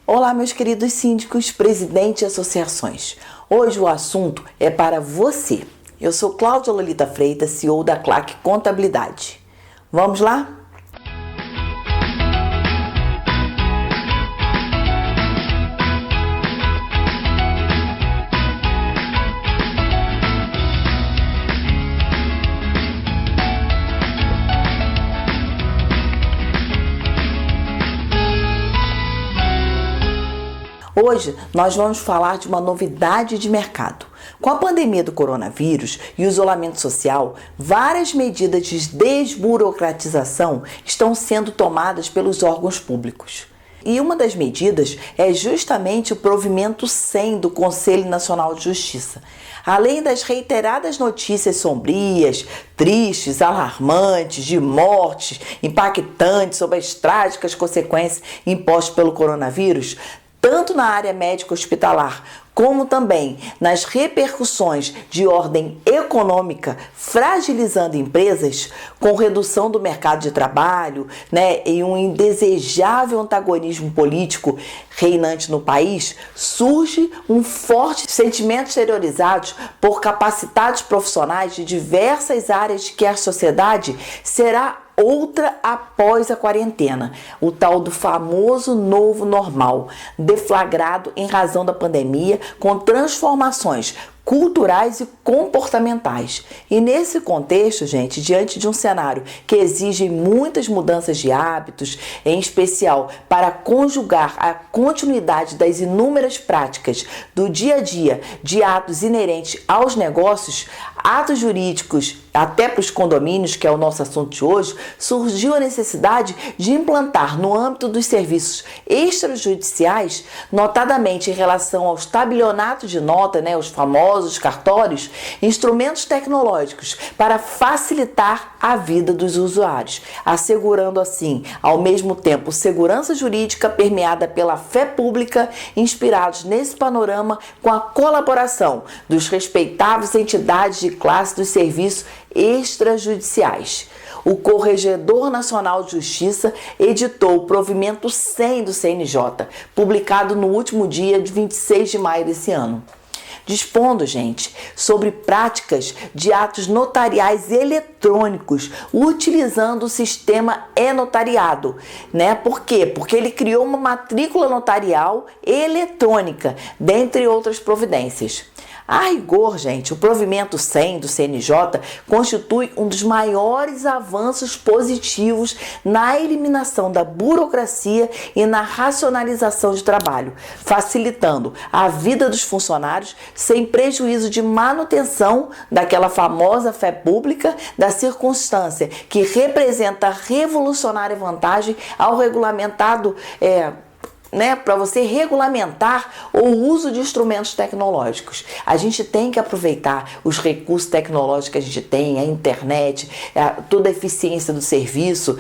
Olá, meus queridos síndicos, presidentes e associações. Hoje o assunto é para você. Eu sou Cláudia Lolita Freitas, CEO da CLAC Contabilidade. Vamos lá? Hoje nós vamos falar de uma novidade de mercado. Com a pandemia do coronavírus e o isolamento social, várias medidas de desburocratização estão sendo tomadas pelos órgãos públicos. E uma das medidas é justamente o provimento 100 do Conselho Nacional de Justiça. Além das reiteradas notícias sombrias, tristes, alarmantes, de mortes impactantes sobre as trágicas consequências impostas pelo coronavírus, tanto na área médica hospitalar, como também nas repercussões de ordem econômica, fragilizando empresas, com redução do mercado de trabalho, e um indesejável antagonismo político reinante no país, surge um forte sentimento exteriorizado por capacitados profissionais de diversas áreas de que a sociedade será outra após a quarentena, o tal do famoso novo normal, deflagrado em razão da pandemia, com transformações culturais e comportamentais. E nesse contexto, gente, diante de um cenário que exige muitas mudanças de hábitos, em especial para conjugar a continuidade das inúmeras práticas do dia a dia de atos inerentes aos negócios, atos jurídicos, até para os condomínios, que é o nosso assunto de hoje, surgiu a necessidade de implantar no âmbito dos serviços extrajudiciais, notadamente em relação aos tabelionatos de nota, os famosos cartórios, instrumentos tecnológicos para facilitar a vida dos usuários, assegurando assim, ao mesmo tempo, segurança jurídica permeada pela fé pública, inspirados nesse panorama com a colaboração dos respeitáveis entidades de classe dos serviços extrajudiciais. O Corregedor Nacional de Justiça editou o provimento 100 do CNJ, publicado no último dia de 26 de maio desse ano. Dispondo, gente, sobre práticas de atos notariais eletrônicos, utilizando o sistema e-notariado, Por quê? Porque ele criou uma matrícula notarial eletrônica, dentre outras providências. A rigor, gente, o provimento 100 do CNJ constitui um dos maiores avanços positivos na eliminação da burocracia e na racionalização de trabalho, facilitando a vida dos funcionários sem prejuízo de manutenção daquela famosa fé pública, da circunstância que representa a revolucionária vantagem ao regulamentado para você regulamentar o uso de instrumentos tecnológicos. A gente tem que aproveitar os recursos tecnológicos que a gente tem, a internet, toda a eficiência do serviço,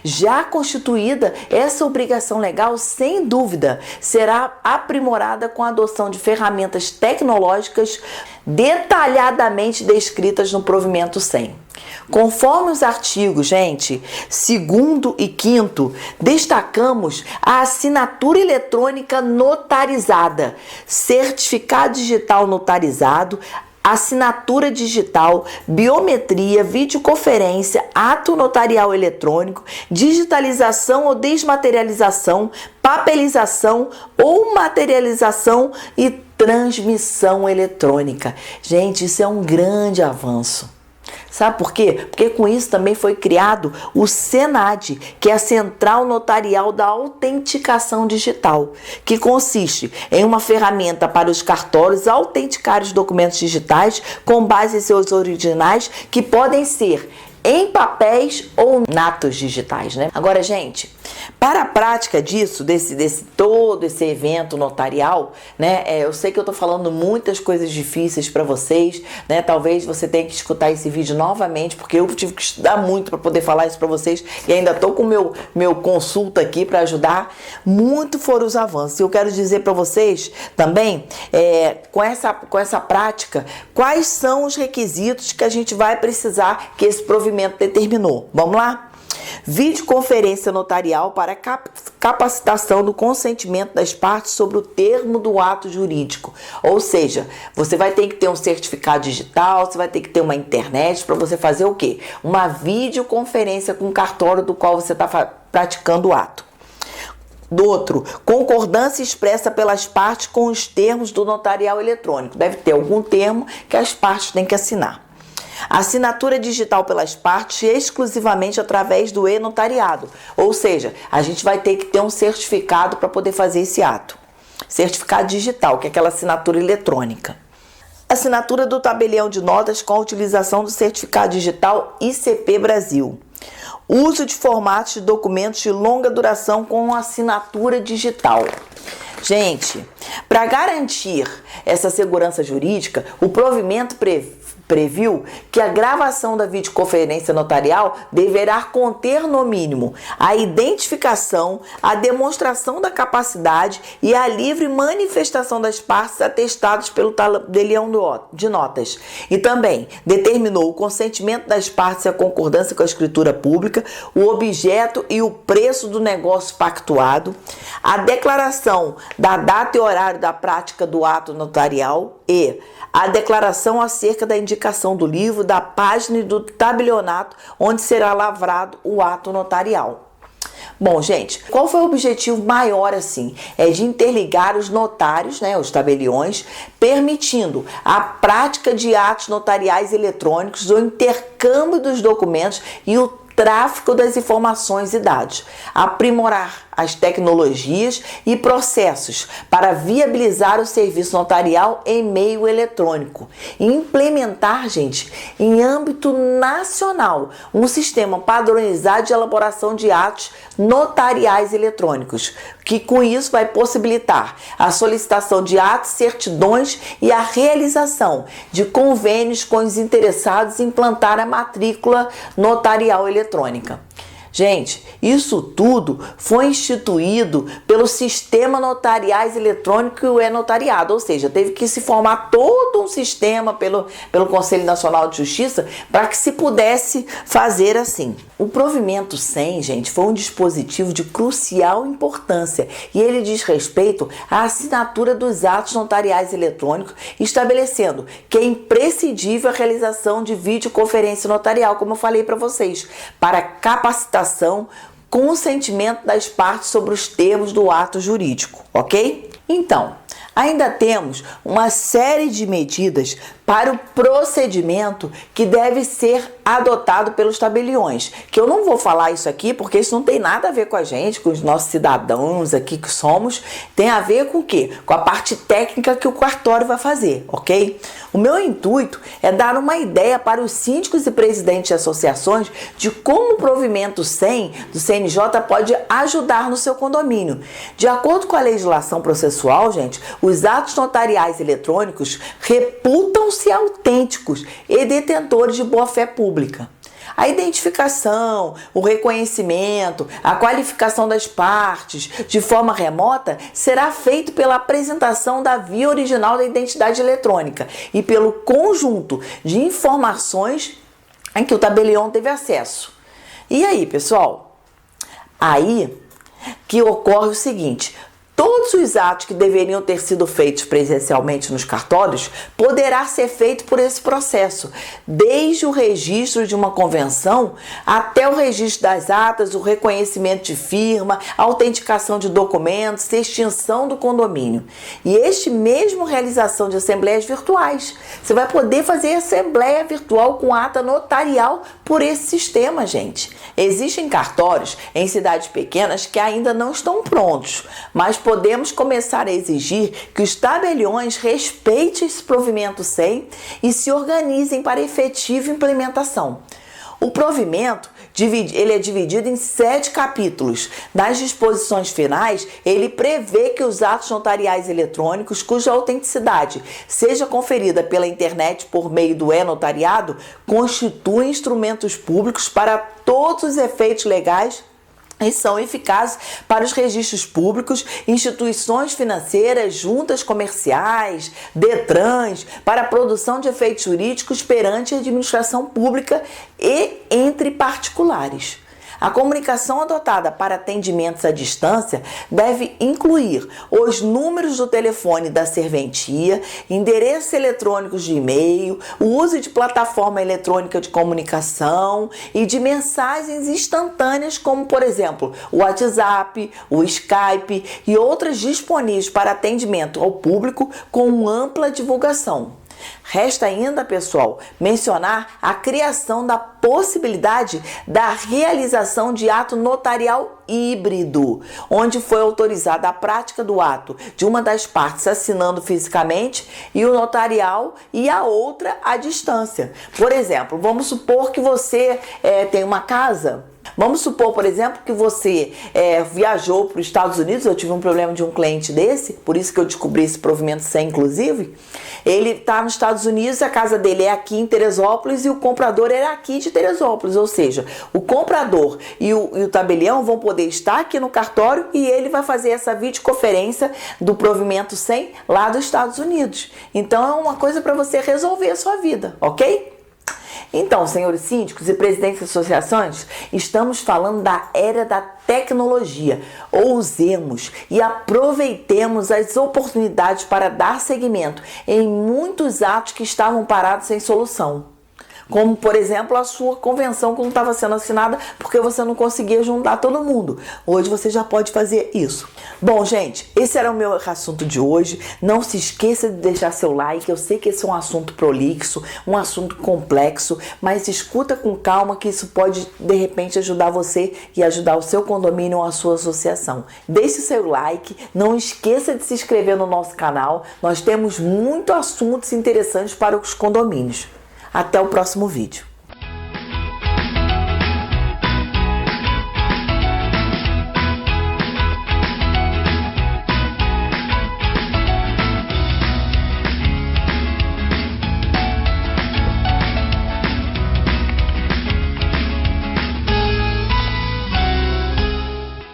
Já constituída, essa obrigação legal, sem dúvida, será aprimorada com a adoção de ferramentas tecnológicas detalhadamente descritas no provimento 100. Conforme os artigos, 2º e 5º, destacamos a assinatura eletrônica notarizada, certificado digital notarizado, assinatura digital, biometria, videoconferência, ato notarial eletrônico, digitalização ou desmaterialização, papelização ou materialização e transmissão eletrônica. Gente, isso é um grande avanço. Sabe por quê? Porque com isso também foi criado o SENAD, que é a Central Notarial da Autenticação Digital, que consiste em uma ferramenta para os cartórios autenticarem os documentos digitais com base em seus originais, que podem ser em papéis ou natos digitais, Agora, gente, para a prática disso, todo esse evento notarial, eu sei que eu tô falando muitas coisas difíceis para vocês, Talvez você tenha que escutar esse vídeo novamente, porque eu tive que estudar muito para poder falar isso para vocês e ainda tô com o meu consulta aqui para ajudar. Muito foram os avanços. E eu quero dizer para vocês também, com essa prática, quais são os requisitos que a gente vai precisar que esse provimento determinou. Vamos lá? Videoconferência notarial para capacitação do consentimento das partes sobre o termo do ato jurídico. Ou seja, você vai ter que ter um certificado digital, você vai ter que ter uma internet para você fazer o quê? Uma videoconferência com o cartório do qual você está praticando o ato. Do outro, concordância expressa pelas partes com os termos do notarial eletrônico. Deve ter algum termo que as partes têm que assinar. Assinatura digital pelas partes exclusivamente através do e-notariado. Ou seja, a gente vai ter que ter um certificado para poder fazer esse ato. Certificado digital, que é aquela assinatura eletrônica. Assinatura do tabelião de notas com a utilização do certificado digital ICP Brasil. Uso de formatos de documentos de longa duração com assinatura digital. Gente, para garantir essa segurança jurídica, o provimento previu que a gravação da videoconferência notarial deverá conter, no mínimo, a identificação, a demonstração da capacidade e a livre manifestação das partes atestadas pelo tabelião de notas. E também determinou o consentimento das partes e a concordância com a escritura pública, o objeto e o preço do negócio pactuado, a declaração da data e horário da prática do ato notarial e a declaração acerca da indicação do livro, da página e do tabelionato onde será lavrado o ato notarial. Bom, gente, qual foi o objetivo maior assim? É de interligar os notários, os tabeliões, permitindo a prática de atos notariais eletrônicos, o intercâmbio dos documentos e o tráfico das informações e dados, aprimorar as tecnologias e processos para viabilizar o serviço notarial em meio eletrônico e implementar, gente, em âmbito nacional, um sistema padronizado de elaboração de atos notariais eletrônicos, que com isso vai possibilitar a solicitação de atos, certidões e a realização de convênios com os interessados em implantar a matrícula notarial eletrônica. Gente, isso tudo foi instituído pelo Sistema Notariais Eletrônico e o e-notariado, ou seja, teve que se formar todo um sistema pelo Conselho Nacional de Justiça para que se pudesse fazer assim. O provimento 100, gente, foi um dispositivo de crucial importância e ele diz respeito à assinatura dos atos notariais eletrônicos, estabelecendo que é imprescindível a realização de videoconferência notarial, como eu falei para vocês, para capacitação, consentimento das partes sobre os termos do ato jurídico, ok? Então, ainda temos uma série de medidas para o procedimento que deve ser adotado pelos tabeliões, que eu não vou falar isso aqui porque isso não tem nada a ver com a gente, com os nossos cidadãos aqui que somos, tem a ver com o quê? Com a parte técnica que o cartório vai fazer, ok? O meu intuito é dar uma ideia para os síndicos e presidentes de associações de como o provimento 100 do CNJ pode ajudar no seu condomínio. De acordo com a legislação processual, gente, os atos notariais eletrônicos reputam-se autênticos e detentores de boa-fé pública. A identificação, o reconhecimento, a qualificação das partes de forma remota será feito pela apresentação da via original da identidade eletrônica e pelo conjunto de informações em que o tabelião teve acesso. E aí, pessoal? Aí que ocorre o seguinte: todos os atos que deveriam ter sido feitos presencialmente nos cartórios poderá ser feito por esse processo, desde o registro de uma convenção até o registro das atas, o reconhecimento de firma, a autenticação de documentos, extinção do condomínio. E este mesmo realização de assembleias virtuais. Você vai poder fazer assembleia virtual com ata notarial por esse sistema, gente. Existem cartórios em cidades pequenas que ainda não estão prontos, mas podemos começar a exigir que os tabeliões respeitem esse provimento 100 e se organizem para efetiva implementação. O provimento ele é dividido em 7 capítulos. Nas disposições finais, ele prevê que os atos notariais eletrônicos, cuja autenticidade seja conferida pela internet por meio do e-notariado, constituem instrumentos públicos para todos os efeitos legais e são eficazes para os registros públicos, instituições financeiras, juntas comerciais, DETRANs, para a produção de efeitos jurídicos perante a administração pública e entre particulares. A comunicação adotada para atendimentos à distância deve incluir os números do telefone da serventia, endereços eletrônicos de e-mail, o uso de plataforma eletrônica de comunicação e de mensagens instantâneas como, por exemplo, o WhatsApp, o Skype e outras disponíveis para atendimento ao público com ampla divulgação. Resta ainda, pessoal, mencionar a criação da possibilidade da realização de ato notarial híbrido, onde foi autorizada a prática do ato de uma das partes assinando fisicamente e o notarial e a outra à distância. Por exemplo, vamos supor que você tem uma casa. Vamos supor, por exemplo, que você viajou para os Estados Unidos. Eu tive um problema de um cliente desse, por isso que eu descobri esse provimento 100, inclusive. Ele está nos Estados Unidos, a casa dele é aqui em Teresópolis e o comprador é aqui de Teresópolis. Ou seja, o comprador e o tabelião vão poder estar aqui no cartório e ele vai fazer essa videoconferência do provimento 100 lá dos Estados Unidos. Então é uma coisa para você resolver a sua vida, ok? Então, senhores síndicos e presidentes de associações, estamos falando da era da tecnologia. Ousemos e aproveitemos as oportunidades para dar seguimento em muitos atos que estavam parados sem solução. Como, por exemplo, a sua convenção que não estava sendo assinada porque você não conseguia juntar todo mundo. Hoje você já pode fazer isso. Bom, gente, esse era o meu assunto de hoje. Não se esqueça de deixar seu like. Eu sei que esse é um assunto prolixo, um assunto complexo, mas escuta com calma que isso pode, de repente, ajudar você e ajudar o seu condomínio ou a sua associação. Deixe seu like. Não esqueça de se inscrever no nosso canal. Nós temos muitos assuntos interessantes para os condomínios. Até o próximo vídeo.